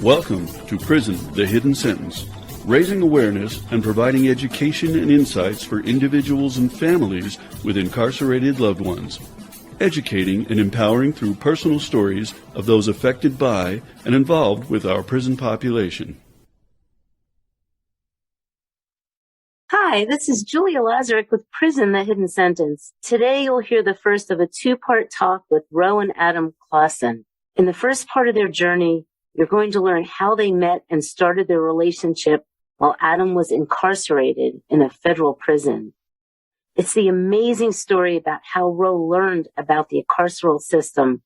Welcome to Prison, the Hidden Sentence, raising awareness and providing education and insights for individuals and families with incarcerated loved ones, educating and empowering through personal stories of those affected by and involved with our prison population. Hi, this is Julia Lazarick with Prison, the Hidden Sentence. Today you'll hear the first of a two-part talk with Ro and Adam Clausen. In the first part of their journey, you're going to learn how they met and started their relationship while Adam was incarcerated in a federal prison. It's the amazing story about how Ro learned about the carceral system.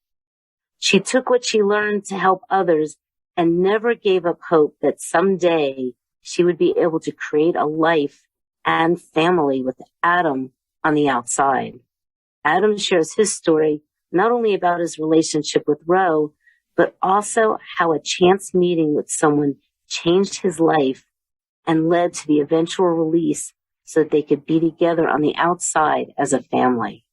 She took what she learned to help others and never gave up hope that someday she would be able to create a life and family with Adam on the outside. Adam shares his story, not only about his relationship with Ro, but also how a chance meeting with someone changed his life and led to the eventual release so that they could be together on the outside as a family.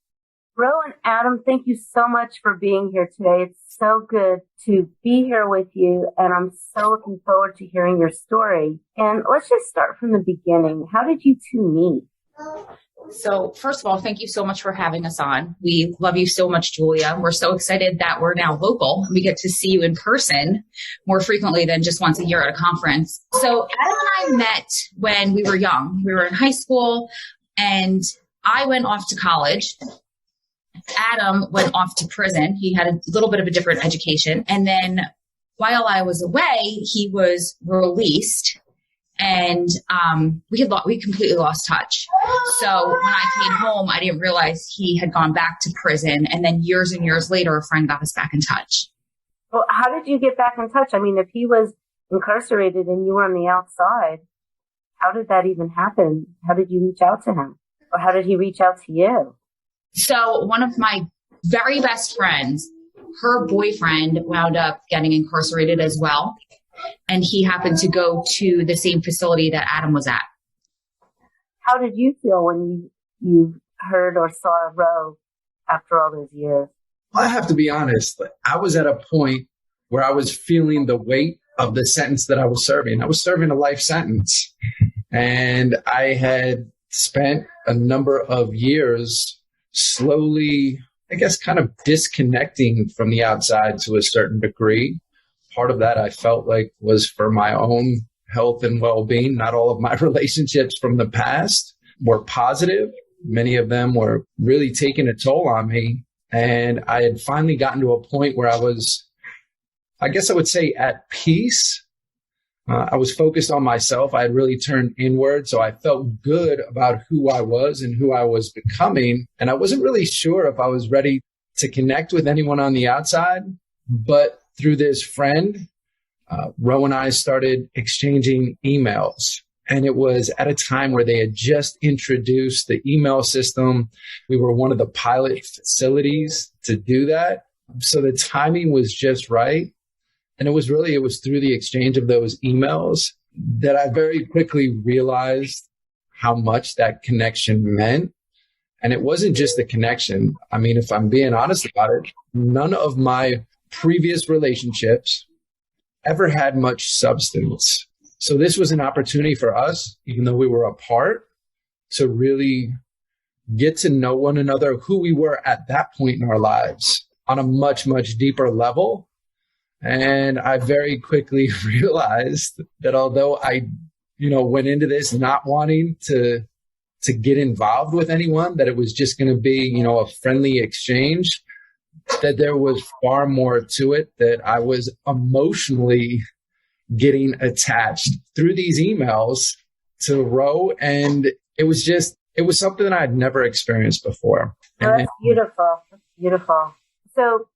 Ro and Adam, thank you so much for being here today. It's so good to be here with you, and I'm so looking forward to hearing your story. And let's just start from the beginning. How did you two meet? So first of all, thank you so much for having us on. We love you so much, Julia. We're so excited that we're now local. We get to see you in person more frequently than just once a year at a conference. So Adam and I met when we were young. We were in high school and I went off to college. Adam went off to prison. He had a little bit of a different education. And then while I was away, he was released. And we completely lost touch. So when I came home, I didn't realize he had gone back to prison. And then years and years later, a friend got us back in touch. Well, how did you get back in touch? I mean, if he was incarcerated and you were on the outside, how did that even happen? How did you reach out to him? Or how did he reach out to you? So one of my very best friends, her boyfriend wound up getting incarcerated as well. And he happened to go to the same facility that Adam was at. How did you feel when you heard or saw Ro after all those years? I have to be honest. I was at a point where I was feeling the weight of the sentence that I was serving. I was serving a life sentence. And I had spent a number of years slowly, I guess, kind of disconnecting from the outside to a certain degree. Part of that I felt like was for my own health and well-being. Not all of my relationships from the past were positive. Many of them were really taking a toll on me. And I had finally gotten to a point where I was, I guess I would say, at peace. I was focused on myself. I had really turned inward. So I felt good about who I was and who I was becoming. And I wasn't really sure if I was ready to connect with anyone on the outside. But through this friend, Ro and I started exchanging emails. And it was at a time where they had just introduced the email system. We were one of the pilot facilities to do that. So the timing was just right. And it was through the exchange of those emails that I very quickly realized how much that connection meant. And it wasn't just the connection. I mean, if I'm being honest about it, none of my previous relationships ever had much substance. So this was an opportunity for us, even though we were apart, to really get to know one another, who we were at that point in our lives on a much, much deeper level. And I very quickly realized that although I, went into this not wanting to get involved with anyone, that it was just going to be, a friendly exchange, that there was far more to it, that I was emotionally getting attached through these emails to Ro. And it was something that I had never experienced before. Oh, that's beautiful. That's beautiful. So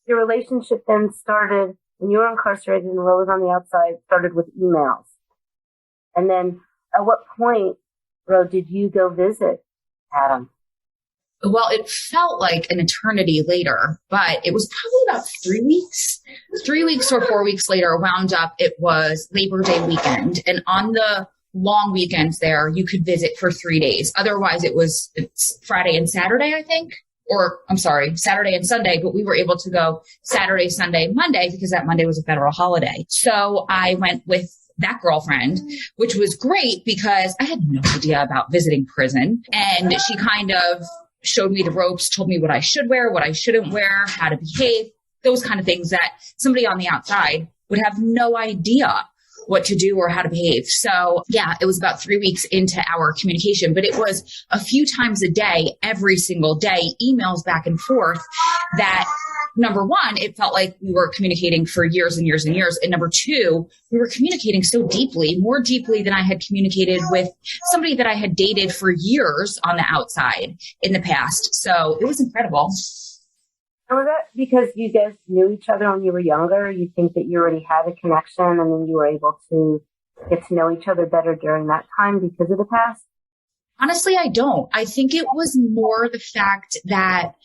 your relationship then started when you were incarcerated and Ro was on the outside, started with emails. And then at what point, Ro, did you go visit Adam? Well, it felt like an eternity later, but it was probably about 3 weeks. 3 weeks or 4 weeks later, wound up, it was Labor Day weekend. And on the long weekends there, you could visit for 3 days. Otherwise, it's Friday and Saturday, I think. or I'm sorry, Saturday and Sunday, but we were able to go Saturday, Sunday, Monday because that Monday was a federal holiday. So I went with that girlfriend, which was great because I had no idea about visiting prison. And she kind of showed me the ropes, told me what I should wear, what I shouldn't wear, how to behave, those kind of things that somebody on the outside would have no idea what to do or how to behave. So yeah, it was about 3 weeks into our communication, but it was a few times a day, every single day, emails back and forth that number one, it felt like we were communicating for years and years and years. And number two, we were communicating so deeply, more deeply than I had communicated with somebody that I had dated for years on the outside in the past. So it was incredible. And was that because you guys knew each other when you were younger? You think that you already had a connection and then you were able to get to know each other better during that time because of the past? Honestly, I don't. I think it was more the fact that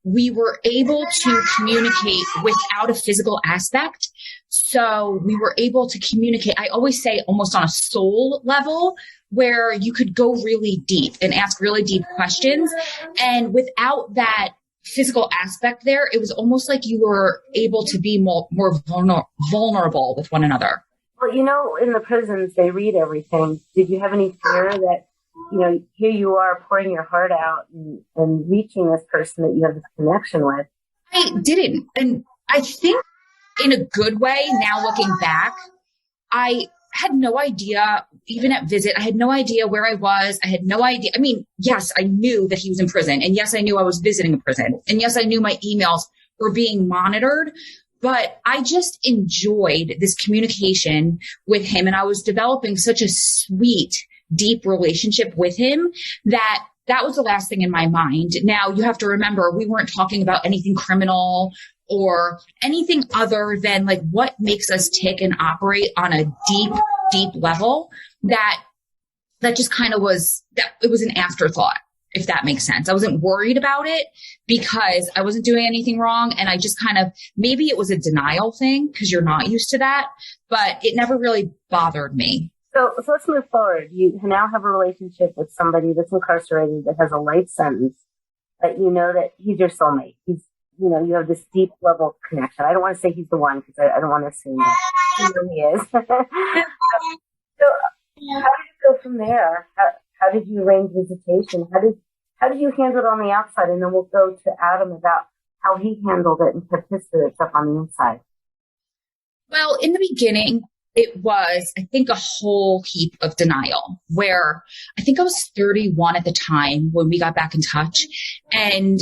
we were able to communicate without a physical aspect. So we were able to communicate, I always say almost on a soul level, where you could go really deep and ask really deep questions. And without that physical aspect there, it was almost like you were able to be more vulnerable with one another. Well, in the prisons, they read everything. Did you have any fear that, here you are pouring your heart out and reaching this person that you have this connection with? I didn't. And I think in a good way, now looking back, I had no idea, even at visit, I had no idea where I was. I had no idea. I mean, yes, I knew that he was in prison. And yes, I knew I was visiting a prison. And yes, I knew my emails were being monitored. But I just enjoyed this communication with him. And I was developing such a sweet, deep relationship with him that was the last thing in my mind. Now, you have to remember, we weren't talking about anything criminal or anything other than like what makes us tick and operate on a deep, deep level that just kind of was, that it was an afterthought, if that makes sense. I wasn't worried about it because I wasn't doing anything wrong. And I just kind of, maybe it was a denial thing because you're not used to that, but it never really bothered me. So let's move forward. You now have a relationship with somebody that's incarcerated that has a life sentence, but you know that he's your soulmate. You have this deep level of connection. I don't want to say he's the one because I don't want to assume that he is. So how did it go from there? How did you arrange visitation? How did you handle it on the outside? And then we'll go to Adam about how he handled it and kept his spirits up on the inside. Well, in the beginning, it was, I think, a whole heap of denial where I think I was 31 at the time when we got back in touch. And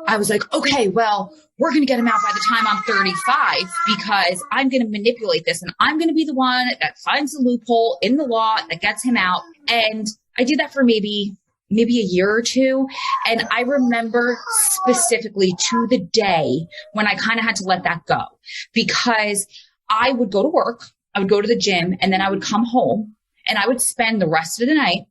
I was like, okay, well, we're going to get him out by the time I'm 35 because I'm going to manipulate this and I'm going to be the one that finds the loophole in the law that gets him out. And I did that for maybe a year or two. And I remember specifically to the day when I kind of had to let that go because I would go to work. I would go to the gym and then I would come home and I would spend the rest of the night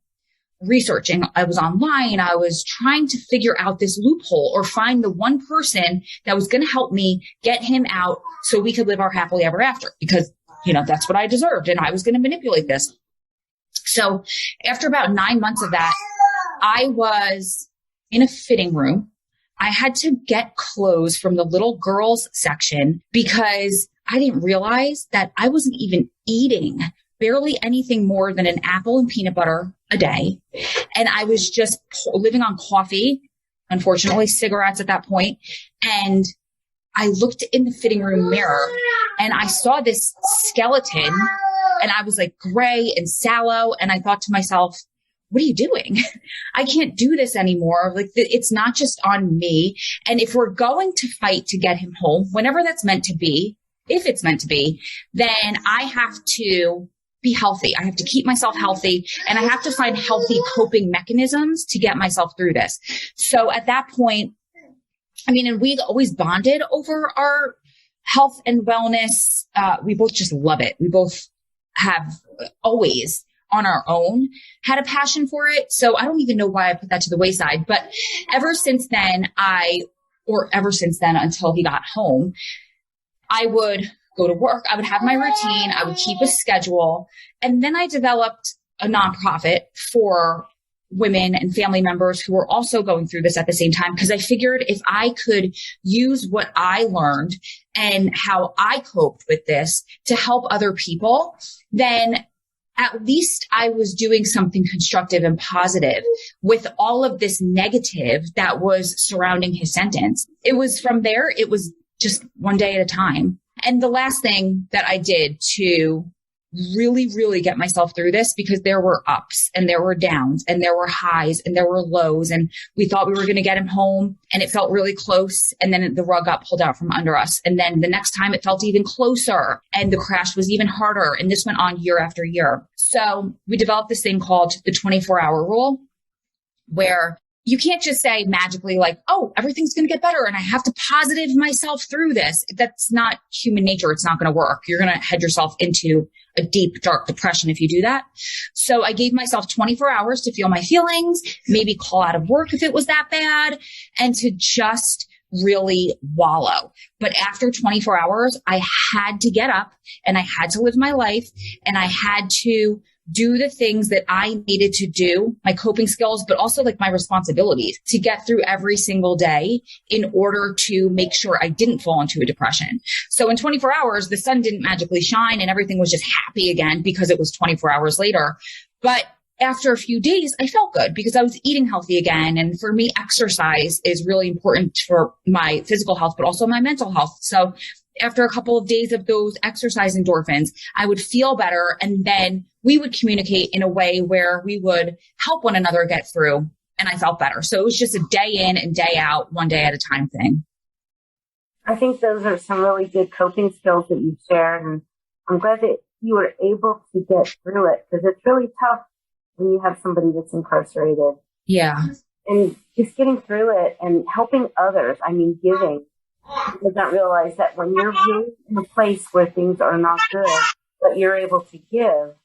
researching. I was online. I was trying to figure out this loophole or find the one person that was going to help me get him out so we could live our happily ever after because, that's what I deserved. And I was going to manipulate this. So after about 9 months of that, I was in a fitting room. I had to get clothes from the little girls section because I didn't realize that I wasn't even eating barely anything more than an apple and peanut butter a day. And I was just living on coffee, unfortunately, cigarettes at that point. And I looked in the fitting room mirror and I saw this skeleton and I was like gray and sallow. And I thought to myself, what are you doing? I can't do this anymore. Like it's not just on me. And if we're going to fight to get him home, whenever that's meant to be, if it's meant to be, then I have to be healthy. I have to keep myself healthy and I have to find healthy coping mechanisms to get myself through this. So at that point, and we always bonded over our health and wellness. We both just love it. We both have always on our own had a passion for it. So I don't even know why I put that to the wayside, but ever since then until he got home, I would go to work. I would have my routine. I would keep a schedule. And then I developed a nonprofit for women and family members who were also going through this at the same time, because I figured if I could use what I learned and how I coped with this to help other people, then at least I was doing something constructive and positive with all of this negative that was surrounding his sentence. It was from there, it was just one day at a time. And the last thing that I did to really, really get myself through this, because there were ups and there were downs and there were highs and there were lows, and we thought we were going to get him home and it felt really close, and then the rug got pulled out from under us, and then the next time it felt even closer and the crash was even harder, and this went on year after year. So we developed this thing called the 24-hour rule, where you can't just say magically like, oh, everything's going to get better and I have to positive myself through this. That's not human nature. It's not going to work. You're going to head yourself into a deep, dark depression if you do that. So I gave myself 24 hours to feel my feelings, maybe call out of work if it was that bad, and to just really wallow. But after 24 hours, I had to get up and I had to live my life, and I had to do the things that I needed to do, my coping skills, but also like my responsibilities to get through every single day in order to make sure I didn't fall into a depression. So in 24 hours, the sun didn't magically shine and everything was just happy again because it was 24 hours later. But after a few days, I felt good because I was eating healthy again. And for me, exercise is really important for my physical health, but also my mental health. So after a couple of days of those exercise endorphins, I would feel better. And then we would communicate in a way where we would help one another get through. And I felt better. So it was just a day in and day out, one day at a time thing. I think those are some really good coping skills that you've shared. And I'm glad that you were able to get through it, because it's really tough when you have somebody that's incarcerated. Yeah. And just getting through it and helping others. I mean, giving. You don't realize that when you're really in a place where things are not good, but you're able to give,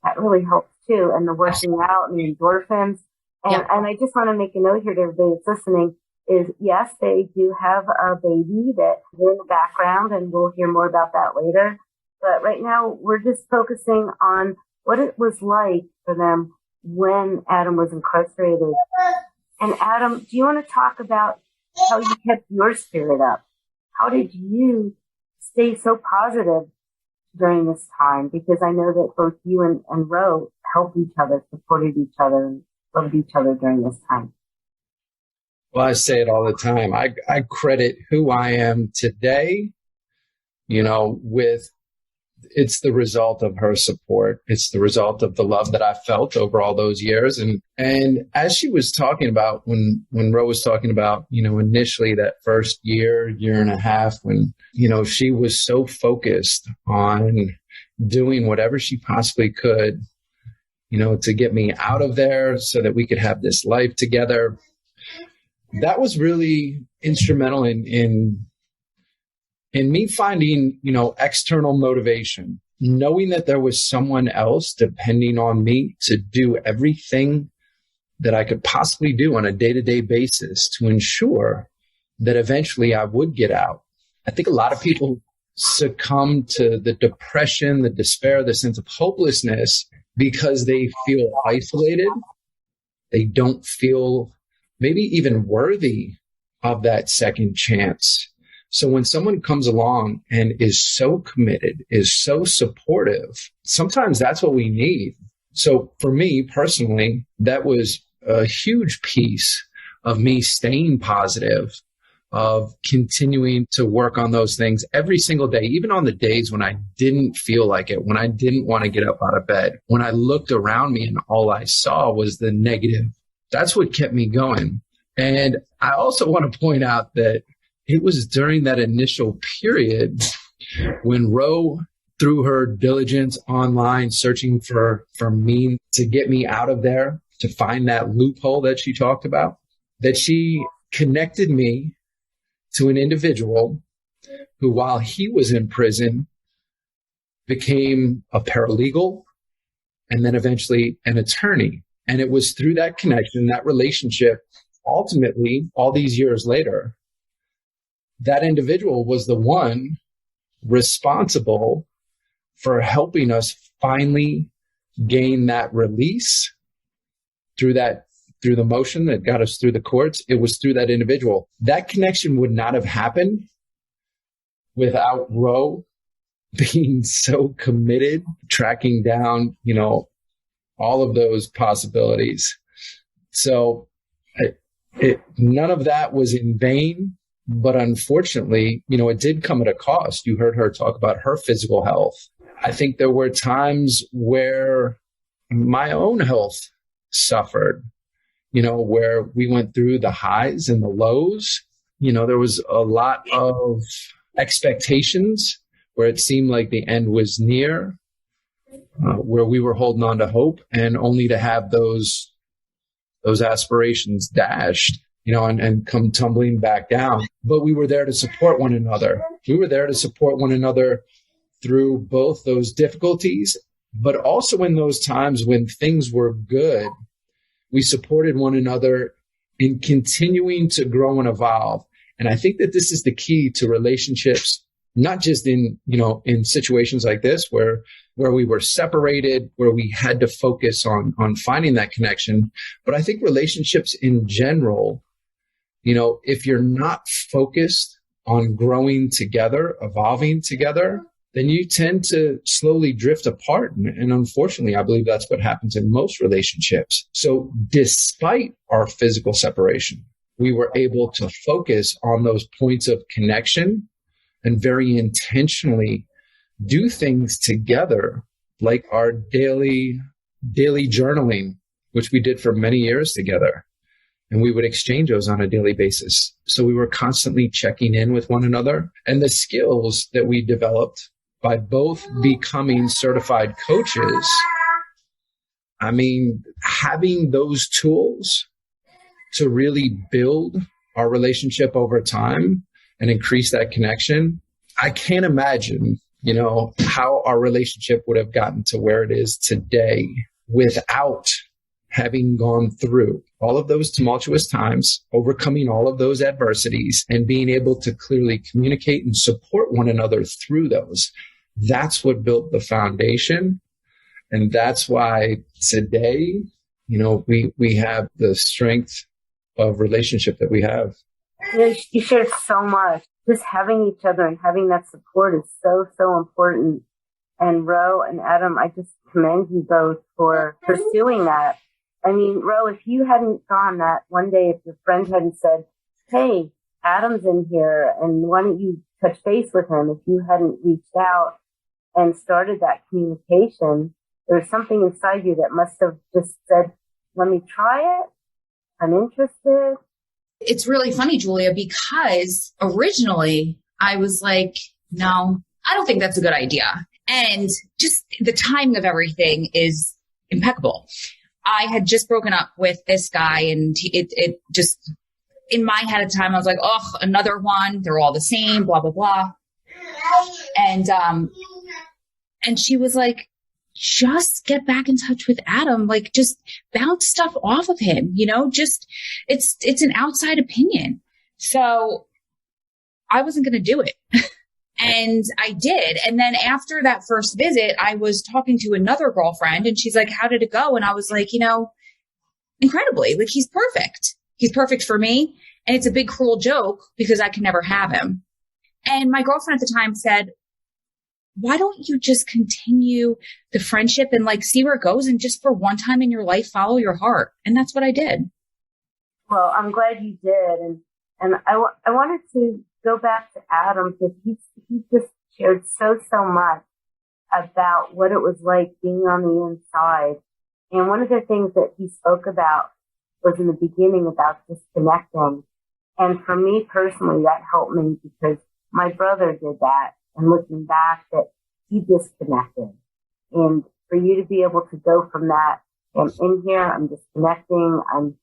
that really helps too. And the working out and the endorphins. And I just want to make a note here to everybody that's listening is, yes, they do have a baby that's in the background, and we'll hear more about that later. But right now, we're just focusing on what it was like for them when Adam was incarcerated. And Adam, do you want to talk about how you kept your spirit up? How did you stay so positive during this time? Because I know that both you and Ro helped each other, supported each other, and loved each other during this time. Well, I say it all the time. I credit who I am today, with it's the result of her support. It's the result of the love that I felt over all those years. And as she was talking about, when Ro was talking about, initially that first year and a half, when, she was so focused on doing whatever she possibly could, to get me out of there so that we could have this life together. That was really instrumental in me finding, external motivation, knowing that there was someone else depending on me to do everything that I could possibly do on a day-to-day basis to ensure that eventually I would get out. I think a lot of people succumb to the depression, the despair, the sense of hopelessness because they feel isolated. They don't feel maybe even worthy of that second chance. So when someone comes along and is so committed, is so supportive, sometimes that's what we need. So for me personally, that was a huge piece of me staying positive, of continuing to work on those things every single day, even on the days when I didn't feel like it, when I didn't want to get up out of bed, when I looked around me and all I saw was the negative. That's what kept me going. And I also want to point out that it was during that initial period when Ro, through her diligence online, searching for means to get me out of there, to find that loophole that she talked about, that she connected me to an individual who, while he was in prison, became a paralegal and then eventually an attorney. And it was through that connection, that relationship, ultimately, all these years later, that individual was the one responsible for helping us finally gain that release through that through the motion that got us through the courts. It was through that individual. That connection would not have happened without Ro being so committed, tracking down, all of those possibilities. So none of that was in vain, but unfortunately, it did come at a cost. You heard her talk about her physical health. I think there were times where my own health suffered, where we went through the highs and the lows. There was a lot of expectations where it seemed like the end was near, where we were holding on to hope, and only to have those aspirations dashed, and come tumbling back down. But we were there to support one another. We were there to support one another through both those difficulties, but also in those times when things were good. We supported one another in continuing to grow and evolve. And I think that this is the key to relationships, not just in situations like this where we were separated, where we had to focus on finding that connection. But I think relationships in general, if you're not focused on growing together, evolving together, then you tend to slowly drift apart. And unfortunately, I believe that's what happens in most relationships. So despite our physical separation, we were able to focus on those points of connection and very intentionally do things together, like our daily journaling, which we did for many years together. And we would exchange those on a daily basis. So we were constantly checking in with one another. And the skills that we developed by both becoming certified coaches, having those tools to really build our relationship over time and increase that connection, I can't imagine, how our relationship would have gotten to where it is today without having gone through all of those tumultuous times, overcoming all of those adversities, and being able to clearly communicate and support one another through those. That's what built the foundation. And that's why today, we have the strength of relationship that we have. You shared so much. Just having each other and having that support is so, so important. And Ro and Adam, I just commend you both for pursuing that. Ro, if you hadn't gone that one day, if your friend hadn't said, hey, Adam's in here, and why don't you touch base with him? If you hadn't reached out and started that communication, there's something inside you that must have just said, let me try it. I'm interested. It's really funny, Julia, because originally I was like, no, I don't think that's a good idea. And just the timing of everything is impeccable. I had just broken up with this guy, and it just, in my head at the time, I was like, oh, another one. They're all the same, blah, blah, blah. And she was like, just get back in touch with Adam. Like, just bounce stuff off of him, just, it's an outside opinion. So I wasn't going to do it. And I did. And then after that first visit, I was talking to another girlfriend, and she's like, how did it go? And I was like, incredibly, like, he's perfect. He's perfect for me. And it's a big cruel joke because I can never have him. And my girlfriend at the time said, why don't you just continue the friendship and see where it goes, and just for one time in your life, follow your heart? And that's what I did. Well, I'm glad you did. And I wanted to go back to Adam, because he just shared so much about what it was like being on the inside. And one of the things that he spoke about was in the beginning about disconnecting. And for me personally, that helped me because my brother did that. And looking back, that he disconnected. And for you to be able to go from that, I'm in here, I'm disconnecting, I'm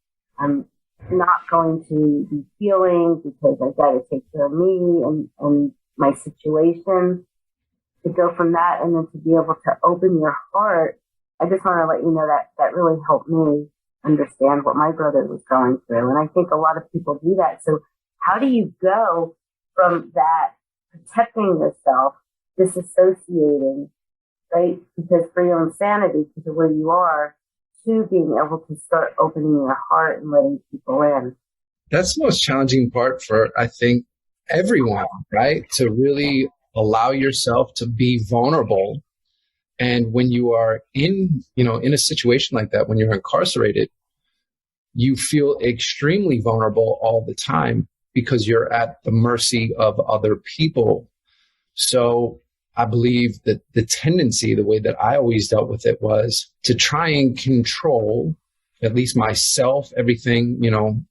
not going to be feeling because I've got to take care of me and my situation, to go from that and then to be able to open your heart. I just want to let you know that really helped me understand what my brother was going through. And I think a lot of people do that. So how do you go from that protecting yourself, disassociating, right? Because for your own sanity, because of where you are, to being able to start opening your heart and letting people in? That's the most challenging part for, I think, everyone, right? To really allow yourself to be vulnerable. And when you are in a situation like that, when you're incarcerated, you feel extremely vulnerable all the time because you're at the mercy of other people. So I believe that the tendency, the way that I always dealt with it, was to try and control at least myself, everything,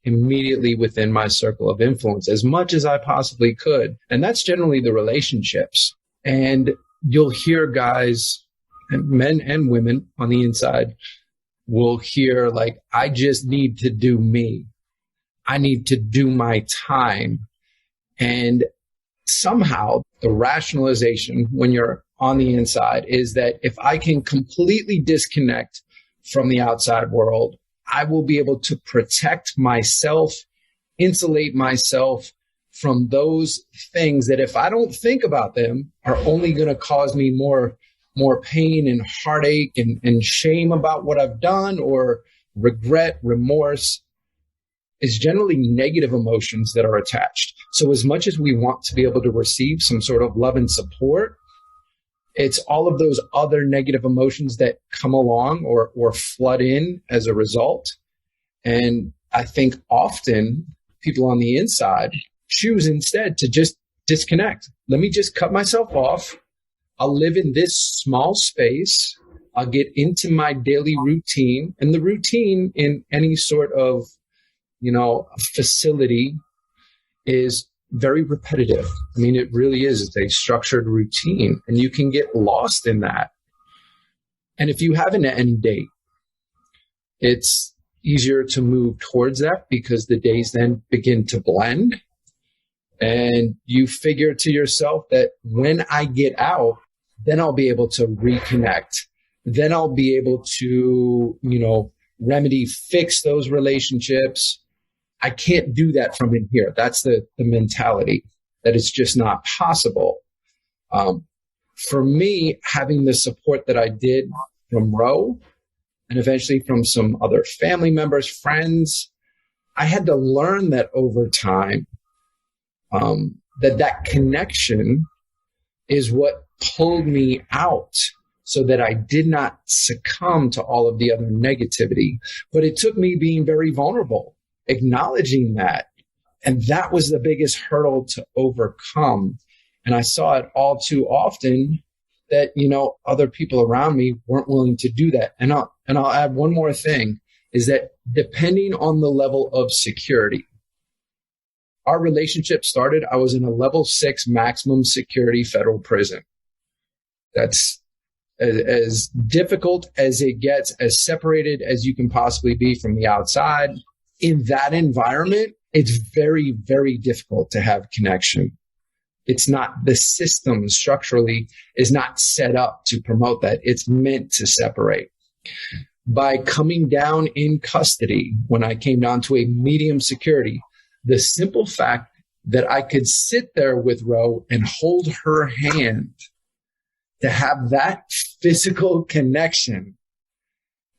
immediately within my circle of influence as much as I possibly could. And that's generally the relationships. And you'll hear guys, men and women on the inside, will hear like, I just need to do me. I need to do my time. And somehow the rationalization when you're on the inside is that if I can completely disconnect from the outside world, I will be able to protect myself, insulate myself from those things that if I don't think about them are only going to cause me more pain and heartache and shame about what I've done, or regret, remorse. Is generally negative emotions that are attached. So as much as we want to be able to receive some sort of love and support, it's all of those other negative emotions that come along or flood in as a result. And I think often people on the inside choose instead to just disconnect. Let me just cut myself off. I'll live in this small space. I'll get into my daily routine. And the routine in any sort of facility is very repetitive. I mean, it really is. It's a structured routine, and you can get lost in that. And if you have an end date, it's easier to move towards that because the days then begin to blend. And you figure to yourself that when I get out, then I'll be able to reconnect. Then I'll be able to, remedy, fix those relationships. I can't do that from in here. That's the mentality, that it's just not possible. For me, having the support that I did from Ro and eventually from some other family members, friends, I had to learn that over time, that connection is what pulled me out so that I did not succumb to all of the other negativity. But it took me being very vulnerable, acknowledging that. And that was the biggest hurdle to overcome. And I saw it all too often that, other people around me weren't willing to do that. And I'll add one more thing, is that depending on the level of security, our relationship started, I was in a level 6 maximum security federal prison. That's as difficult as it gets, as separated as you can possibly be from the outside. In that environment, it's very, very difficult to have connection. It's not, the system structurally is not set up to promote that. It's meant to separate. By coming down in custody, when I came down to a medium security, the simple fact that I could sit there with Ro and hold her hand, to have that physical connection,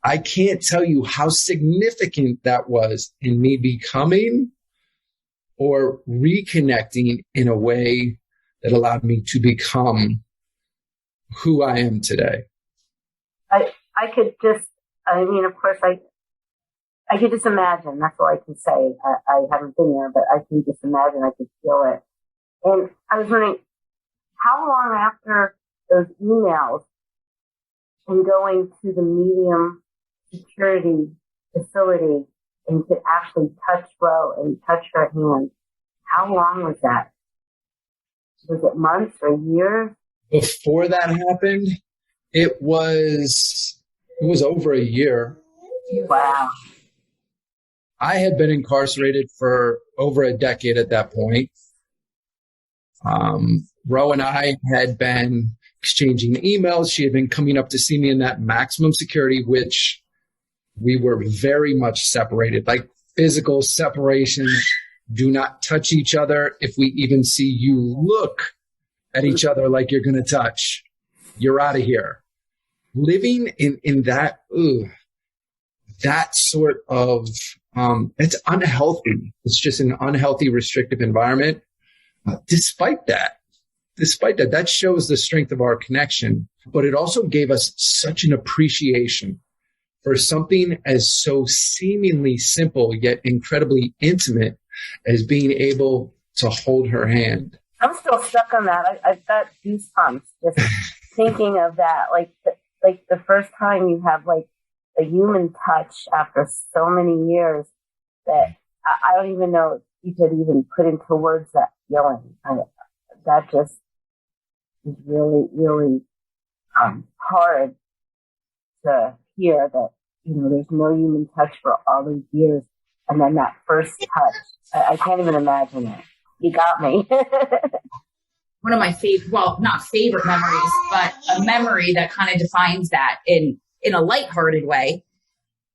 I can't tell you how significant that was in me becoming or reconnecting in a way that allowed me to become who I am today. I could just, of course, I could just imagine. That's all I can say. I haven't been there, but I can just imagine. I could feel it. And I was wondering, how long after those emails and going to the medium security facility and could actually touch Ro and touch her hand, how long was that? Was it months or years? Before that happened, it was over a year. Wow. I had been incarcerated for over a decade at that point. Ro and I had been exchanging emails. She had been coming up to see me in that maximum security, which we were very much separated, like physical separation. Do not touch each other. If we even see you look at each other like you're going to touch, you're out of here. Living in that, that sort of, it's unhealthy. It's just an unhealthy, restrictive environment. Despite that, that shows the strength of our connection, but it also gave us such an appreciation for something as so seemingly simple, yet incredibly intimate as being able to hold her hand. I'm still stuck on that. I've got goosebumps just thinking of that. Like the first time you have like a human touch after so many years that I don't even know if you could even put into words that feeling. That just is really, really hard to hear that, there's no human touch for all these years. And then that first touch, I can't even imagine it. You got me. One of my not favorite memories, but a memory that kind of defines that in a lighthearted way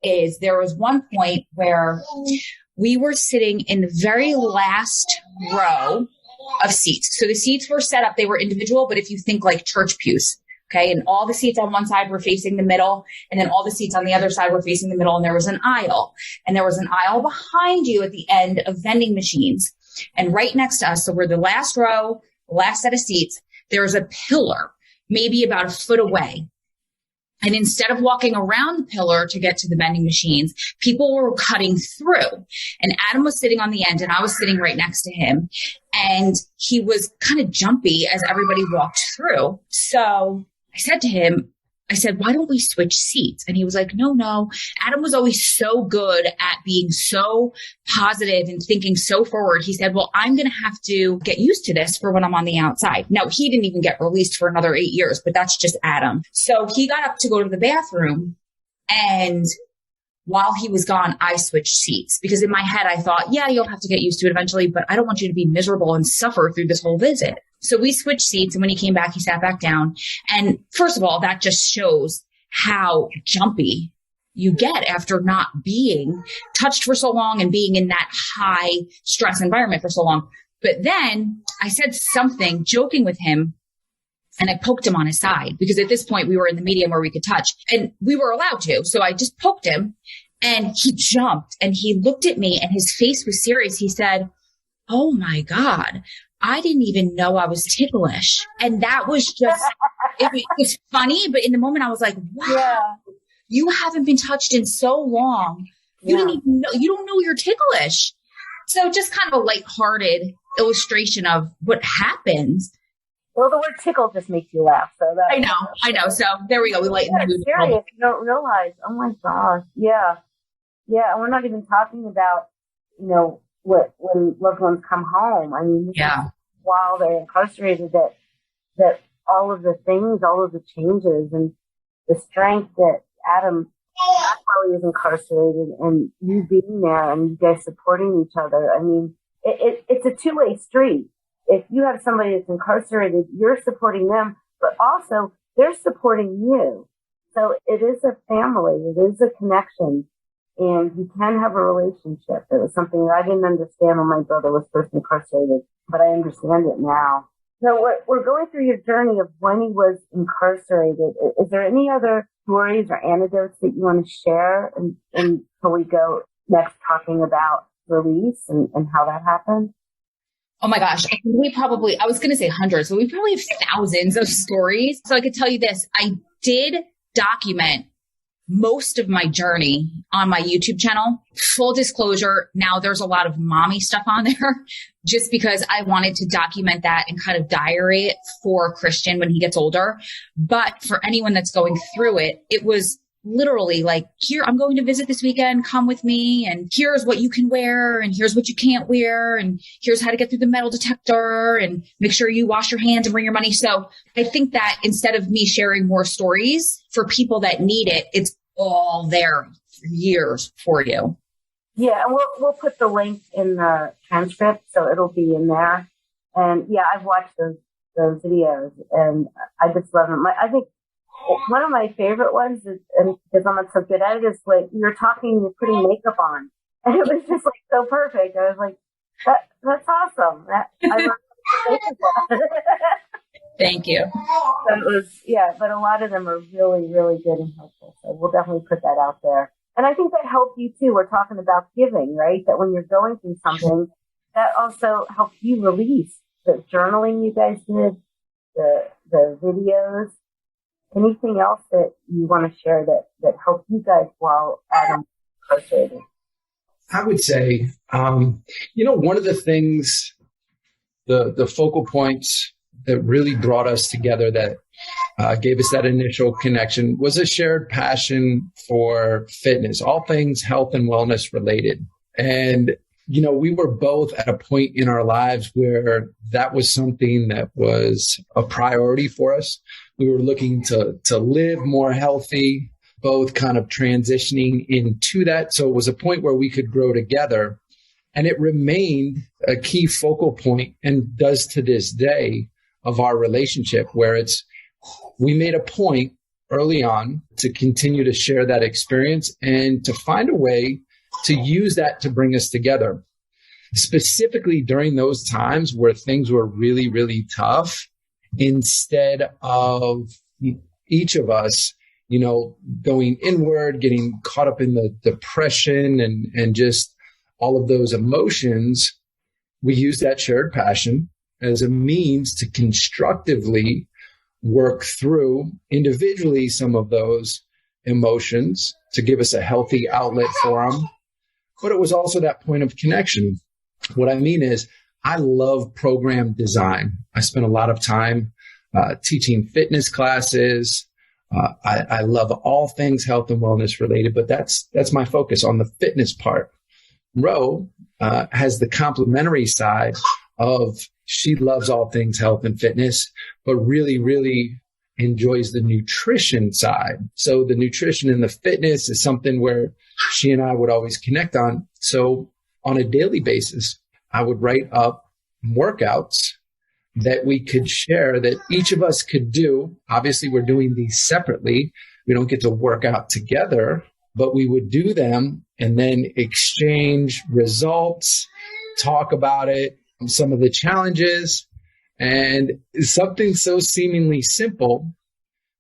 is there was one point where we were sitting in the very last row of seats. So the seats were set up, they were individual, but if you think like church pews, okay, and all the seats on one side were facing the middle, and then all the seats on the other side were facing the middle, and there was an aisle. And there was an aisle behind you at the end of vending machines. And right next to us, so we're the last row, last set of seats, there's a pillar, maybe about a foot away. And instead of walking around the pillar to get to the vending machines, people were cutting through. And Adam was sitting on the end and I was sitting right next to him. And he was kind of jumpy as everybody walked through. So I said to him, why don't we switch seats? And he was like, no. Adam was always so good at being so positive and thinking so forward. He said, well, I'm going to have to get used to this for when I'm on the outside. Now, he didn't even get released for another 8 years, but that's just Adam. So he got up to go to the bathroom. And while he was gone, I switched seats because in my head, I thought, yeah, you'll have to get used to it eventually, but I don't want you to be miserable and suffer through this whole visit. So we switched seats. And when he came back, he sat back down. And first of all, that just shows how jumpy you get after not being touched for so long and being in that high stress environment for so long. But then I said something joking with him and I poked him on his side because at this point we were in the medium where we could touch and we were allowed to. So I just poked him and he jumped and he looked at me and his face was serious. He said, oh my God, I didn't even know I was ticklish. And that was just, it was funny, but in the moment I was like, wow, you haven't been touched in so long. You didn't even know, you don't know you're ticklish. So just kind of a lighthearted illustration of what happens. Well, the word tickle just makes you laugh. So that I know. So there we go. We lighten the mood. Serious. You don't realize. Oh my gosh. Yeah. Yeah. And we're not even talking about, when loved ones come home. I mean, while they're incarcerated, that all of the things, all of the changes and the strength that Adam got while he was incarcerated and you being there and you guys supporting each other. I mean, it's a two-way street. If you have somebody that's incarcerated, you're supporting them, but also they're supporting you. So it is a family. It is a connection. And you can have a relationship. It was something that I didn't understand when my brother was first incarcerated, but I understand it now. So we're going through your journey of when he was incarcerated. Is there any other stories or anecdotes that you want to share until we go next talking about release and how that happened? Oh my gosh. I was going to say hundreds, but we probably have thousands of stories. So I could tell you this. I did document most of my journey on my YouTube channel. Full disclosure, now there's a lot of mommy stuff on there just because I wanted to document that and kind of diary it for Christian when he gets older. But for anyone that's going through it, it was literally like, here, I'm going to visit this weekend, come with me, and here's what you can wear, and here's what you can't wear, and here's how to get through the metal detector, and make sure you wash your hands and bring your money. So I think that instead of me sharing more stories for people that need it, it's all there for years for you. Yeah, and we'll put the link in the transcript, so it'll be in there. And yeah, I've watched those videos, and I just love them. I think one of my favorite ones is, and because I'm not so good at it, is like you're talking, you're putting makeup on, and it was just like so perfect. I was like, that's awesome. I love makeup on. Thank you. So it was, but a lot of them are really, really good and helpful. So we'll definitely put that out there. And I think that helped you too. We're talking about giving, right? That when you're going through something, that also helped you release the journaling you guys did, the videos. Anything else that you want to share that helped you guys while Adam was incarcerated? I would say, one of the things, the focal points that really brought us together, that gave us that initial connection, was a shared passion for fitness, all things health and wellness related. And, we were both at a point in our lives where that was something that was a priority for us. We were looking to live more healthy, both kind of transitioning into that. So it was a point where we could grow together. And it remained a key focal point, and does to this day, of our relationship, where we made a point early on to continue to share that experience and to find a way to use that to bring us together. Specifically during those times where things were really, really tough, instead of each of us, going inward, getting caught up in the depression and just all of those emotions, we used that shared passion as a means to constructively work through individually some of those emotions to give us a healthy outlet for them. But it was also that point of connection. What I mean is, I love program design. I spent a lot of time teaching fitness classes. I love all things health and wellness related, but that's my focus on the fitness part. Ro has the complementary side of, she loves all things health and fitness, but really, really enjoys the nutrition side. So the nutrition and the fitness is something where she and I would always connect on. So on a daily basis, I would write up workouts that we could share, that each of us could do. Obviously, we're doing these separately. We don't get to work out together, but we would do them and then exchange results, talk about it, some of the challenges, and something so seemingly simple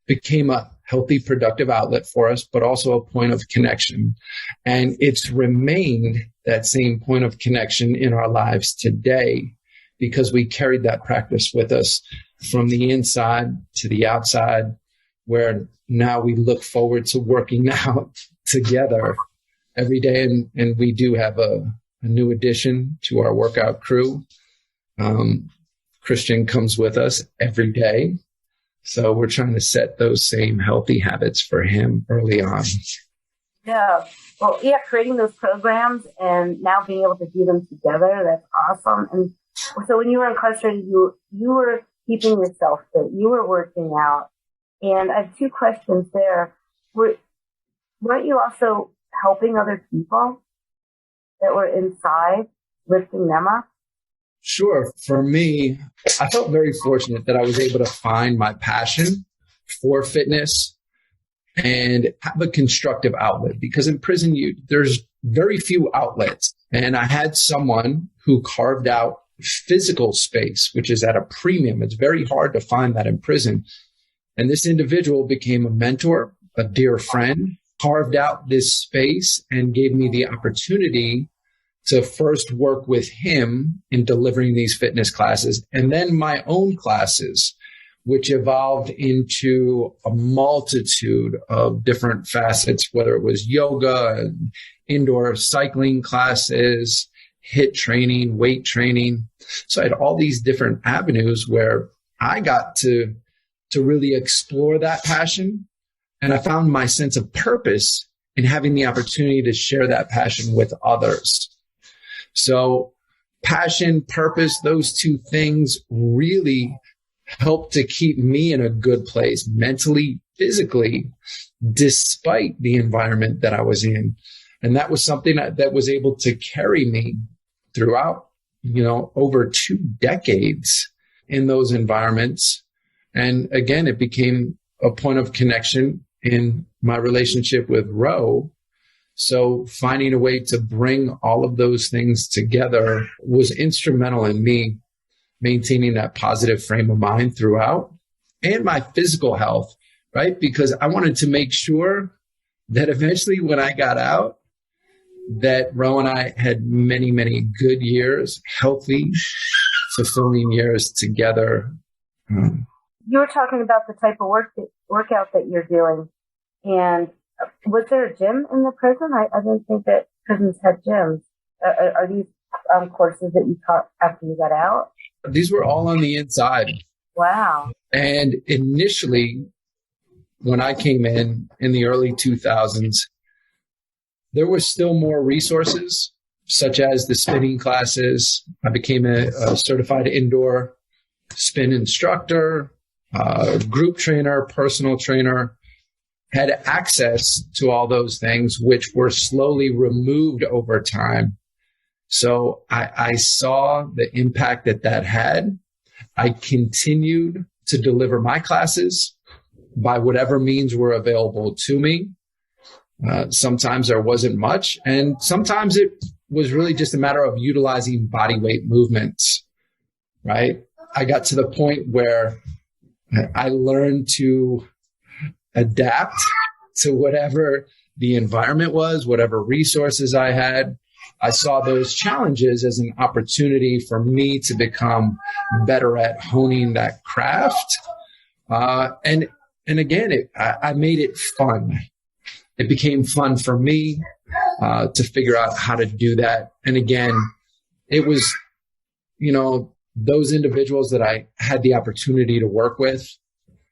became a healthy, productive outlet for us, but also a point of connection. And it's remained that same point of connection in our lives today, because we carried that practice with us from the inside to the outside, where now we look forward to working out together every day. And we do have a new addition to our workout crew. Christian comes with us every day. So we're trying to set those same healthy habits for him early on. Yeah. Well, yeah, creating those programs and now being able to do them together, that's awesome. And so when you were incarcerated, you were keeping yourself fit. You were working out. And I have two questions there. Weren't you also helping other people that were inside, lifting them up? Sure. For me, I felt very fortunate that I was able to find my passion for fitness and have a constructive outlet, because in prison, there's very few outlets. And I had someone who carved out physical space, which is at a premium. It's very hard to find that in prison. And this individual became a mentor, a dear friend, carved out this space and gave me the opportunity to first work with him in delivering these fitness classes, and then my own classes, which evolved into a multitude of different facets, whether it was yoga and indoor cycling classes, HIIT training, weight training. So I had all these different avenues where I got to really explore that passion. And I found my sense of purpose in having the opportunity to share that passion with others. So passion, purpose, those two things really helped to keep me in a good place mentally, physically, despite the environment that I was in. And that was something that was able to carry me throughout, over 2 decades in those environments. And again, it became a point of connection in my relationship with Ro. So finding a way to bring all of those things together was instrumental in me maintaining that positive frame of mind throughout, and my physical health, right? Because I wanted to make sure that eventually when I got out, that Ro and I had many, many good years, healthy, fulfilling years together. You were talking about the type of workout that you're doing. And was there a gym in the prison? I didn't think that prisons had gyms. Are these courses that you taught after you got out? These were all on the inside. Wow. And initially, when I came in the early 2000s, there was still more resources, such as the spinning classes. I became a certified indoor spin instructor, group trainer, personal trainer, had access to all those things, which were slowly removed over time. So I saw the impact that had. I continued to deliver my classes by whatever means were available to me. Sometimes there wasn't much, and sometimes it was really just a matter of utilizing body weight movements, right? I got to the point where I learned to adapt to whatever the environment was, whatever resources I had. I saw those challenges as an opportunity for me to become better at honing that craft. And again, I made it fun. It became fun for me to figure out how to do that. And again, it was, those individuals that I had the opportunity to work with,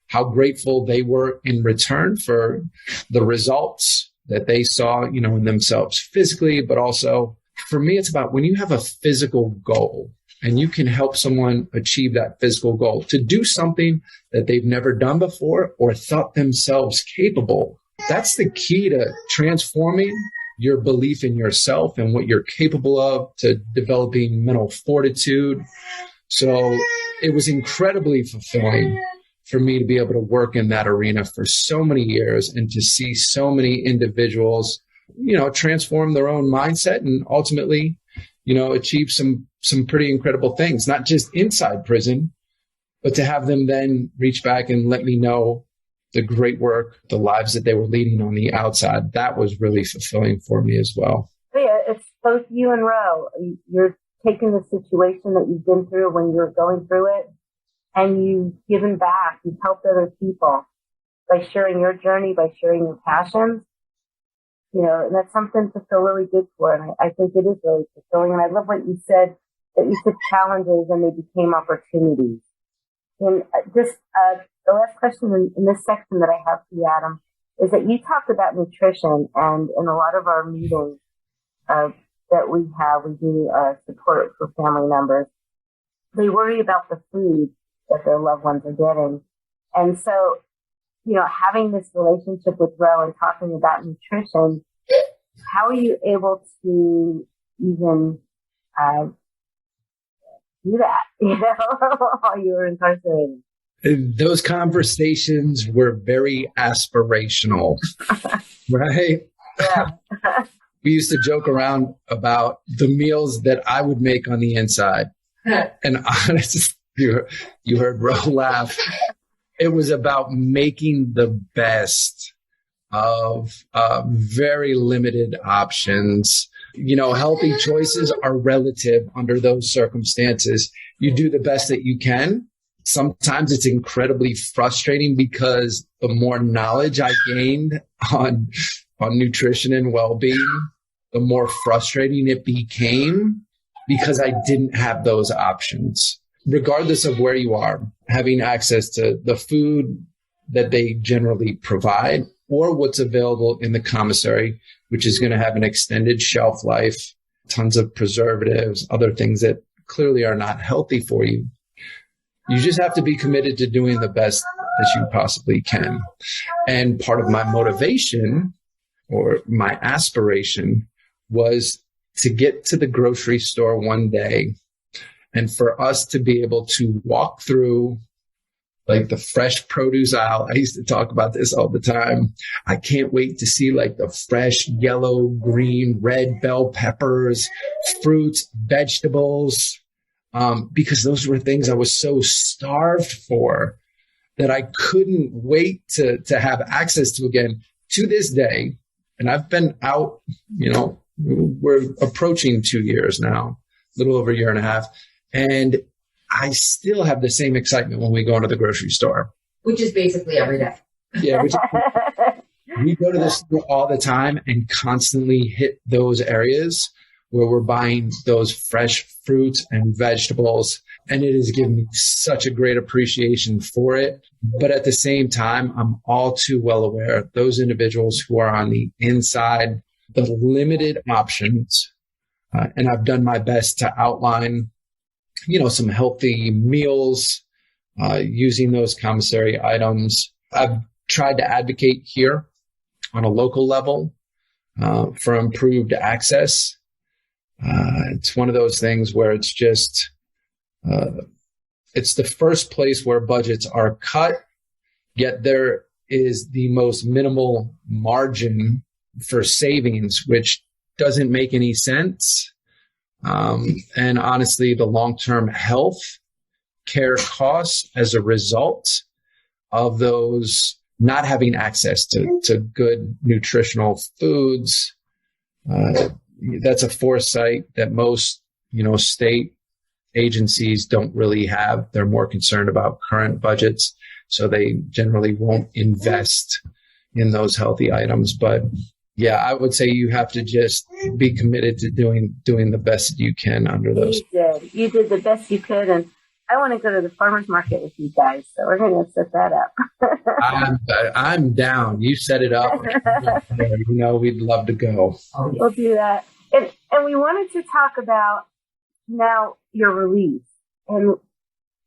how grateful they were in return for the results that they saw, in themselves physically, but also for me, it's about when you have a physical goal and you can help someone achieve that physical goal to do something that they've never done before or thought themselves capable. That's the key to transforming your belief in yourself and what you're capable of, to developing mental fortitude. So it was incredibly fulfilling for me to be able to work in that arena for so many years and to see so many individuals, transform their own mindset and ultimately, achieve some pretty incredible things, not just inside prison, but to have them then reach back and let me know the great work, the lives that they were leading on the outside. That was really fulfilling for me as well. Yeah, it's both you and Ro. You're taking the situation that you've been through when you're going through it, and you've given back. You've helped other people by sharing your journey, by sharing your passions. And that's something to feel really good for. And I think it is really fulfilling. And I love what you said, that you took challenges and they became opportunities. And just the last question in this section that I have for you, Adam, is that you talked about nutrition, and in a lot of our meetings that we have, we do support for family members. They worry about the food that their loved ones are getting. And so, having this relationship with Ro and talking about nutrition, how are you able to even do that, while you were incarcerated? Those conversations were very aspirational, right? Yeah. We used to joke around about the meals that I would make on the inside. And honestly, you heard Ro laugh. It was about making the best of very limited options. Healthy choices are relative under those circumstances. You do the best that you can. Sometimes it's incredibly frustrating because the more knowledge I gained on nutrition and well-being, the more frustrating it became because I didn't have those options. Regardless of where you are, having access to the food that they generally provide or what's available in the commissary, which is going to have an extended shelf life, tons of preservatives, other things that clearly are not healthy for you. You just have to be committed to doing the best that you possibly can. And part of my motivation or my aspiration was to get to the grocery store one day and for us to be able to walk through like the fresh produce aisle. I used to talk about this all the time. I can't wait to see like the fresh yellow, green, red bell peppers, fruits, vegetables, because those were things I was so starved for that I couldn't wait to have access to again. To this day, And I've been out, we're approaching 2 years now, a little over a year and a half. And I still have the same excitement when we go into the grocery store. Which is basically every day. Yeah, we go to the store all the time and constantly hit those areas where we're buying those fresh fruits and vegetables. And it has given me such a great appreciation for it. But at the same time, I'm all too well aware those individuals who are on the inside, the limited options. And I've done my best to outline, some healthy meals using those commissary items. I've tried to advocate here on a local level for improved access. It's one of those things where it's just, it's the first place where budgets are cut, yet there is the most minimal margin for savings, which doesn't make any sense. And honestly, the long-term health care costs as a result of those not having access to good nutritional foods, that's a foresight that most, state agencies don't really have. They're more concerned about current budgets, so they generally won't invest in those healthy items. But yeah, I would say you have to just be committed to doing the best that you can under those. You did the best you could, and I want to go to the farmer's market with you guys, so we're going to set that up. I'm down. You set it up. We'd love to go. We'll do that. And we wanted to talk about now your release. And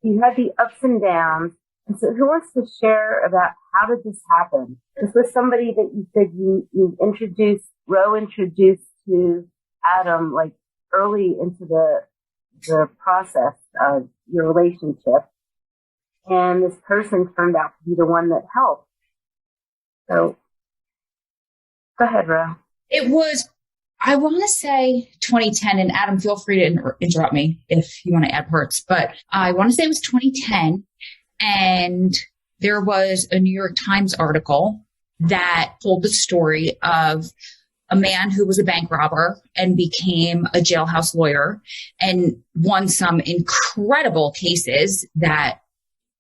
you had the ups and downs. And so who wants to share about how did this happen? This was somebody that you said you introduced, Ro introduced to Adam, like early into the process of your relationship. And this person turned out to be the one that helped. So go ahead, Ro. It was, I want to say 2010, and Adam, feel free to interrupt me if you want to add parts, but I want to say it was 2010. And there was a New York Times article that told the story of a man who was a bank robber and became a jailhouse lawyer and won some incredible cases that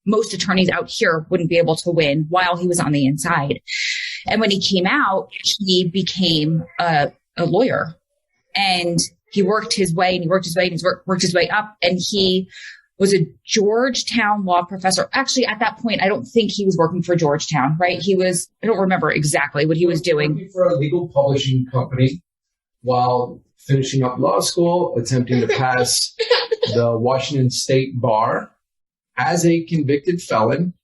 most attorneys out here wouldn't be able to win while he was on the inside. And when he came out, he became a lawyer, and he worked his way and he worked his way and he worked his way up, and he was a Georgetown law professor. Actually, at that point, I don't think he was working for Georgetown, right? I don't remember exactly what he was doing. Working for a legal publishing company while finishing up law school, attempting to pass the Washington State Bar as a convicted felon.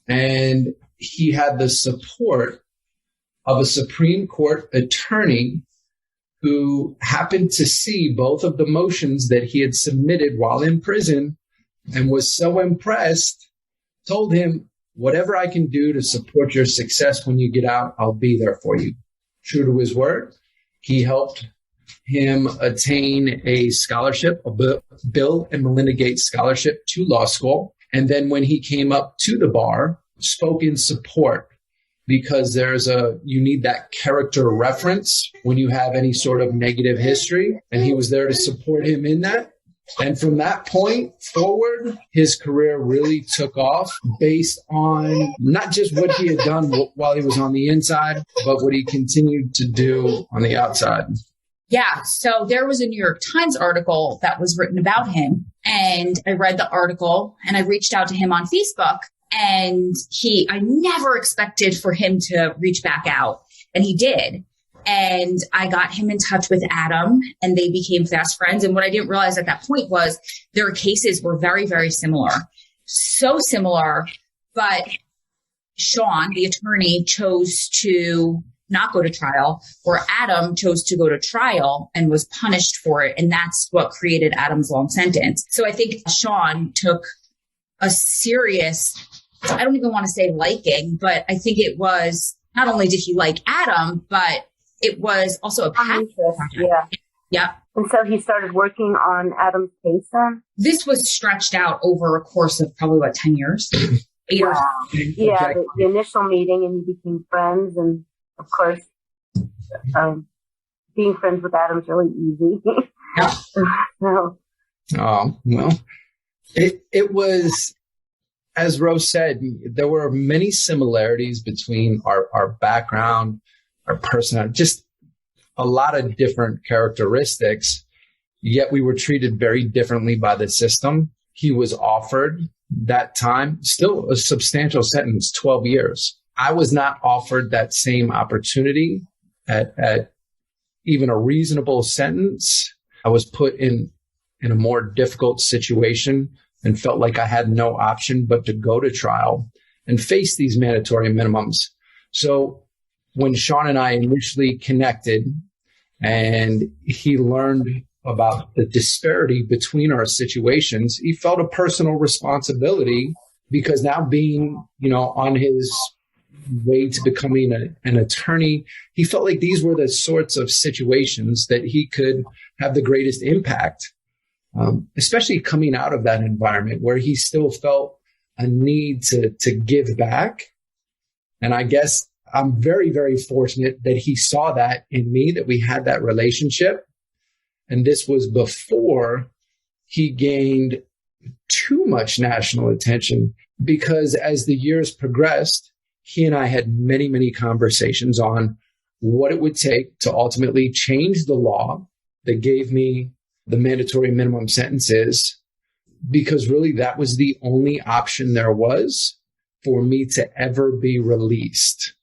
And he had the support of a Supreme Court attorney who happened to see both of the motions that he had submitted while in prison and was so impressed, told him, whatever I can do to support your success when you get out, I'll be there for you. True to his word, he helped him attain a scholarship, a Bill and Melinda Gates scholarship to law school. And then when he came up to the bar, spoke in support, because you need that character reference when you have any sort of negative history. And he was there to support him in that. And from that point forward, his career really took off based on not just what he had done while he was on the inside, but what he continued to do on the outside. Yeah. So there was a New York Times article that was written about him. And I read the article and I reached out to him on Facebook. And I never expected for him to reach back out. And he did. And I got him in touch with Adam, and they became fast friends. And what I didn't realize at that point was their cases were very, very similar. So similar, but Sean, the attorney, chose to not go to trial, or Adam chose to go to trial and was punished for it. And that's what created Adam's long sentence. So I think Sean took a serious, I don't even want to say liking, but I think it was, not only did he like Adam, but it was also a passion. Yeah. Yeah. And so he started working on Adam's case then? This was stretched out over a course of probably, 10 years? 8 wow. Yeah, the initial meeting, and you became friends. And of course, being friends with Adam's really easy. Yeah. So, Oh, well, it was, as Rose said, there were many similarities between our background, our personality, just a lot of different characteristics, yet we were treated very differently by the system. He was offered that time, still a substantial sentence, 12 years. I was not offered that same opportunity at even a reasonable sentence. I was put in a more difficult situation and felt like I had no option but to go to trial and face these mandatory minimums. So when Sean and I initially connected and he learned about the disparity between our situations, he felt a personal responsibility because now being, on his way to becoming an attorney, he felt like these were the sorts of situations that he could have the greatest impact, especially coming out of that environment where he still felt a need to give back. And I guess I'm very, very fortunate that he saw that in me, that we had that relationship. And this was before he gained too much national attention, because as the years progressed, he and I had many, many conversations on what it would take to ultimately change the law that gave me the mandatory minimum sentences, because really that was the only option there was for me to ever be released.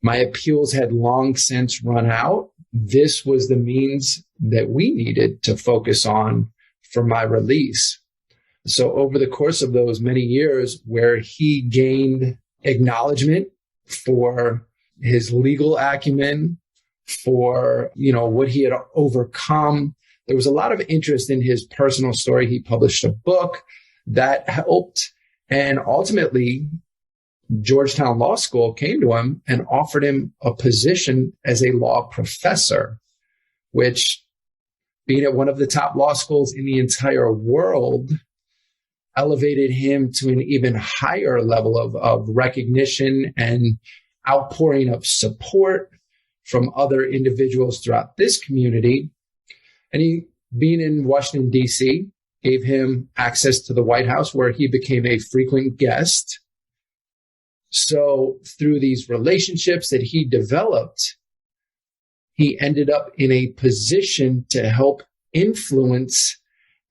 My appeals had long since run out. This was the means that we needed to focus on for my release. So over the course of those many years where he gained acknowledgement for his legal acumen, for, what he had overcome, there was a lot of interest in his personal story. He published a book that helped. And ultimately, Georgetown Law School came to him and offered him a position as a law professor, which, being at one of the top law schools in the entire world, elevated him to an even higher level of recognition and outpouring of support from other individuals throughout this community. And he, being in Washington, D.C., gave him access to the White House, where he became a frequent guest. So through these relationships that he developed, he ended up in a position to help influence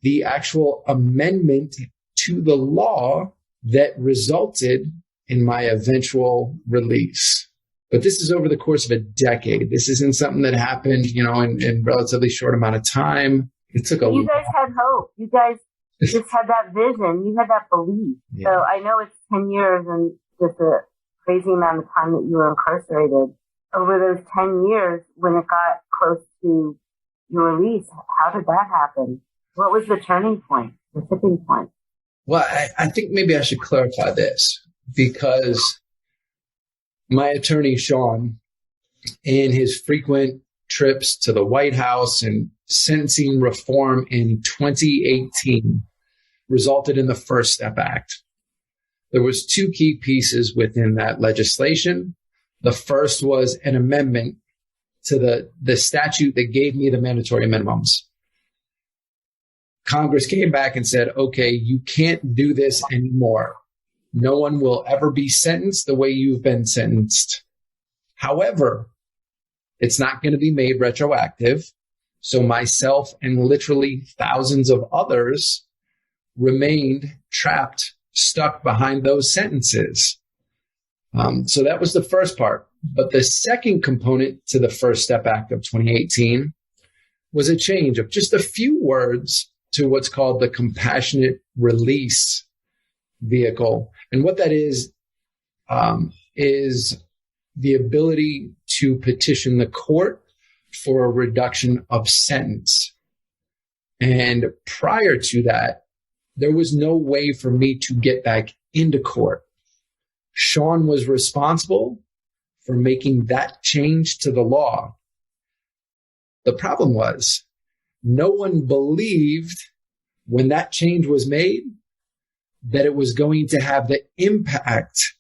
the actual amendment to the law that resulted in my eventual release. But this is over the course of a decade. This isn't something that happened, in relatively short amount of time. It took a. You guys had hope. You guys just had that vision. You had that belief. Yeah. So I know it's 10 years and just a crazy amount of time that you were incarcerated. Over those 10 years, when it got close to your release, how did that happen? What was the turning point, the tipping point? Well, I think maybe I should clarify this, because my attorney, Sean, in his frequent trips to the White House and sentencing reform in 2018 resulted in the First Step Act. There was two key pieces within that legislation. The first was an amendment to the statute that gave me the mandatory minimums. Congress came back and said, okay, you can't do this anymore. No one will ever be sentenced the way you've been sentenced. However, it's not going to be made retroactive. So myself and literally thousands of others remained trapped, stuck behind those sentences. So that was the first part. But the second component to the First Step Act of 2018 was a change of just a few words to what's called the compassionate release vehicle. And what that is the ability to petition the court for a reduction of sentence. And prior to that, there was no way for me to get back into court. Sean was responsible for making that change to the law. The problem was, no one believed when that change was made that it was going to have the impact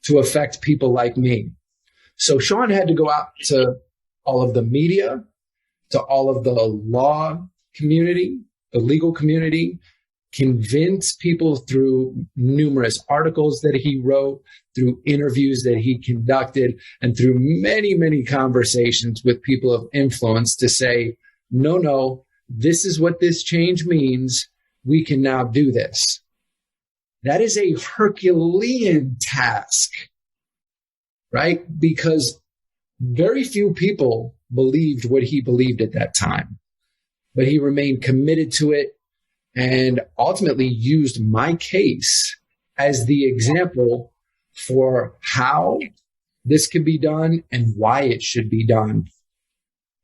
to affect people like me. So Sean had to go out to all of the media, to all of the law community, the legal community, convince people through numerous articles that he wrote, through interviews that he conducted, and through many, many conversations with people of influence to say, no, this is what this change means. We can now do this. That is a Herculean task, right? Because very few people believed what he believed at that time, but he remained committed to it and ultimately used my case as the example for how this could be done and why it should be done.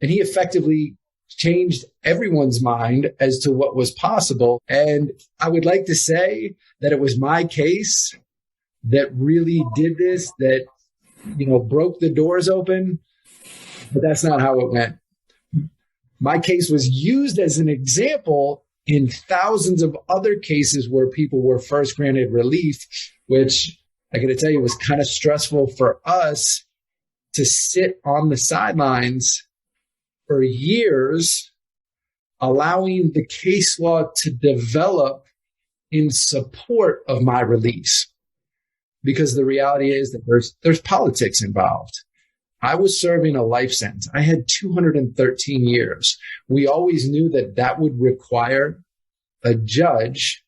And he effectively changed everyone's mind as to what was possible. And I would like to say that it was my case that really did this, that, broke the doors open, but that's not how it went. My case was used as an example in thousands of other cases where people were first granted relief, which I got to tell you was kind of stressful for us to sit on the sidelines for years, allowing the case law to develop in support of my release. Because the reality is that there's politics involved. I was serving a life sentence. I had 213 years. We always knew that would require a judge,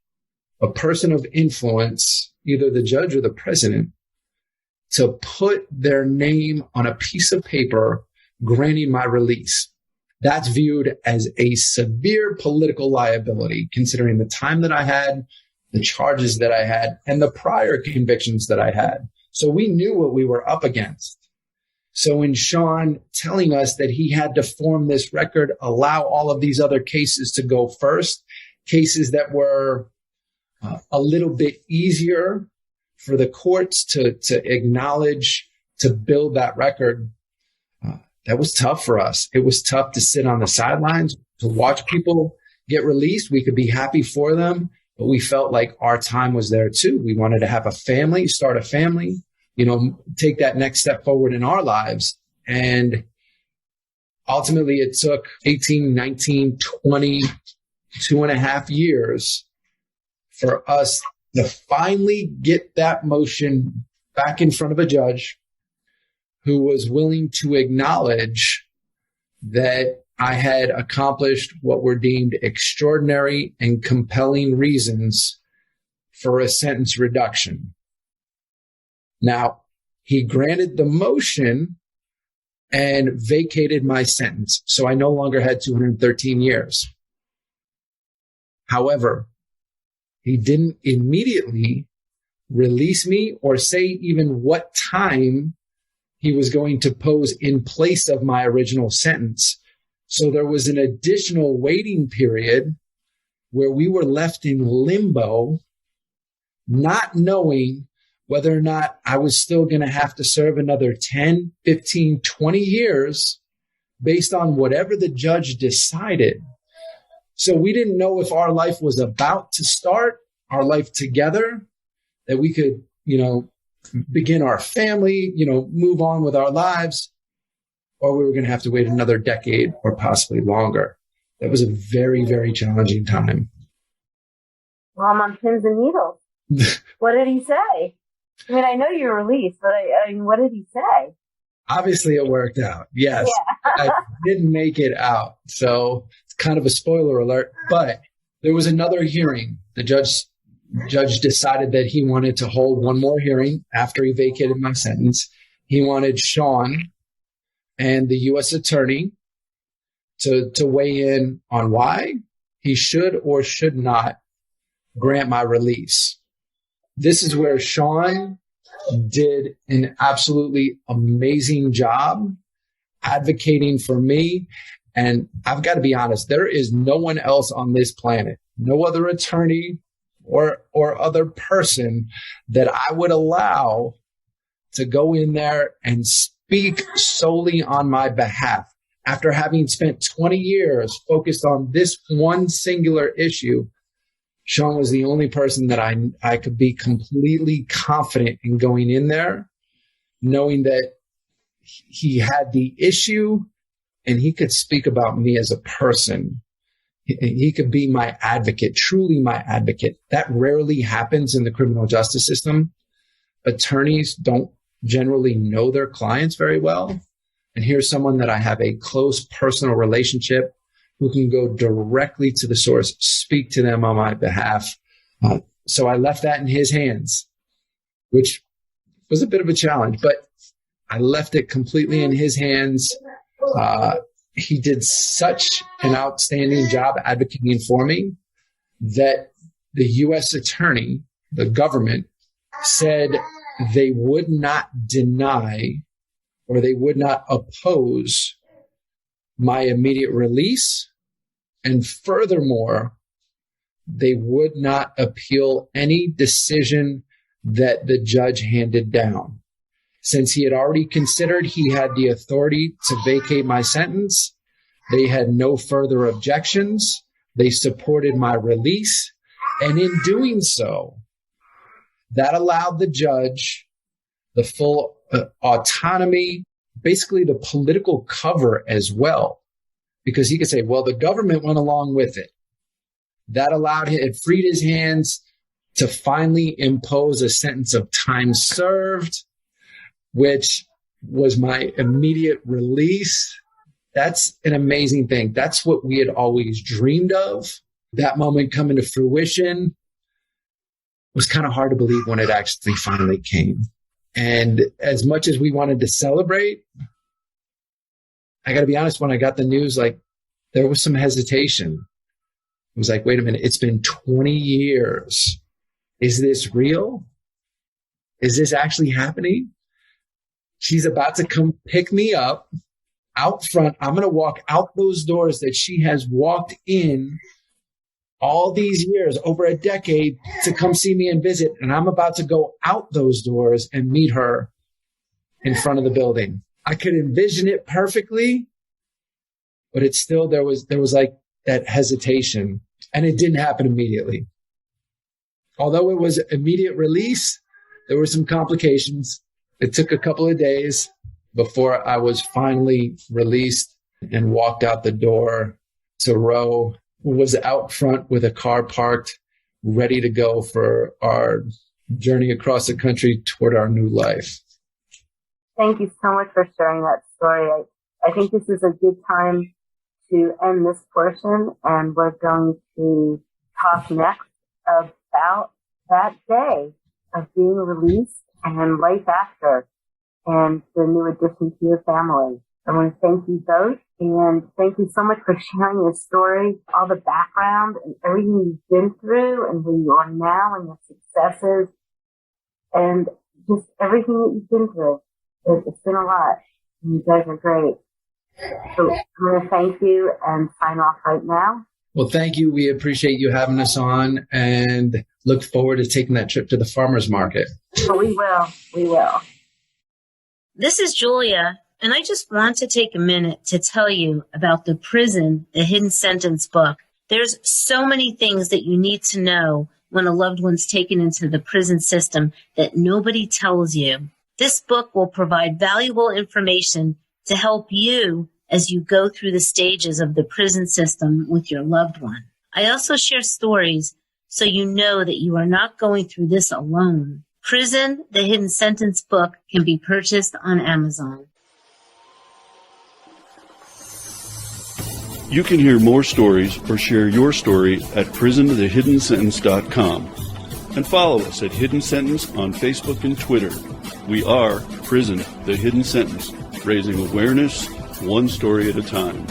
a person of influence, either the judge or the president, to put their name on a piece of paper granting my release. That's viewed as a severe political liability, considering the time that I had, the charges that I had, and the prior convictions that I had. So we knew what we were up against. So in Sean telling us that he had to form this record, allow all of these other cases to go first, cases that were a little bit easier for the courts to acknowledge, to build that record, that was tough for us. It was tough to sit on the sidelines, to watch people get released. We could be happy for them, but we felt like our time was there too. We wanted to have a family, start a family, take that next step forward in our lives. And ultimately it took 18, 19, 20, 2.5 years for us to finally get that motion back in front of a judge who was willing to acknowledge that I had accomplished what were deemed extraordinary and compelling reasons for a sentence reduction. Now, he granted the motion and vacated my sentence, so I no longer had 213 years. However, he didn't immediately release me or say even what time he was going to pose in place of my original sentence. So there was an additional waiting period where we were left in limbo, not knowing whether or not I was still going to have to serve another 10, 15, 20 years based on whatever the judge decided. So we didn't know if our life was about to start, our life together, that we could, begin our family, move on with our lives, or we were going to have to wait another decade or possibly longer. That was a very, very challenging time. Well, I'm on pins and needles. What did he say? I mean, I know you were released, but what did he say? Obviously, it worked out. Yes. Yeah. I didn't make it out. So it's kind of a spoiler alert. But there was another hearing. The judge decided that he wanted to hold one more hearing after he vacated my sentence. He wanted Sean and the U.S. attorney to weigh in on why he should or should not grant my release. This is where Sean did an absolutely amazing job advocating for me. And I've got to be honest, there is no one else on this planet, no other attorney or other person that I would allow to go in there and speak solely on my behalf. After having spent 20 years focused on this one singular issue, Sean was the only person that I could be completely confident in going in there, knowing that he had the issue and he could speak about me as a person. He could be my advocate, truly my advocate. That rarely happens in the criminal justice system. Attorneys don't generally know their clients very well. And here's someone that I have a close personal relationship who can go directly to the source, speak to them on my behalf. So I left that in his hands, which was a bit of a challenge, but I left it completely in his hands. He did such an outstanding job advocating for me that the U.S. attorney, the government, said they would not deny or they would not oppose my immediate release. And furthermore, they would not appeal any decision that the judge handed down. Since he had already considered he had the authority to vacate my sentence, they had no further objections. They supported my release. And in doing so, that allowed the judge the full autonomy, basically the political cover as well, because he could say, well, the government went along with it. That allowed him, it freed his hands to finally impose a sentence of time served, which was my immediate release. That's an amazing thing. That's what we had always dreamed of. That moment coming to fruition was kind of hard to believe when it actually finally came. And as much as we wanted to celebrate, I got to be honest, when I got the news, like, there was some hesitation. It was like, wait a minute, it's been 20 years. Is this real? Is this actually happening? She's about to come pick me up out front. I'm going to walk out those doors that she has walked in all these years, over a decade, to come see me and visit. And I'm about to go out those doors and meet her in front of the building. I could envision it perfectly, but it's still, there was like that hesitation, and it didn't happen immediately. Although it was immediate release, there were some complications. It took a couple of days before I was finally released and walked out the door to Ro, who was out front with a car parked, ready to go for our journey across the country toward our new life. Thank you so much for sharing that story. I think this is a good time to end this portion, and we're going to talk next about that day of being released and life after, and the new addition to your family. I want to thank you both, and thank you so much for sharing your story, all the background and everything you've been through and where you are now and your successes and just everything that you've been through. It's been a lot. You guys are great. So I'm going to thank you and sign off right now. Well, thank you. We appreciate you having us on and look forward to taking that trip to the farmer's market. So we will. We will. This is Julia, and I just want to take a minute to tell you about the Prison, the Hidden Sentence book. There's so many things that you need to know when a loved one's taken into the prison system that nobody tells you. This book will provide valuable information to help you as you go through the stages of the prison system with your loved one. I also share stories so you know that you are not going through this alone. Prison, the Hidden Sentence book can be purchased on Amazon. You can hear more stories or share your story at prisonthehiddensentence.com and follow us at Hidden Sentence on Facebook and Twitter. We are Prison, the Hidden Sentence, raising awareness one story at a time.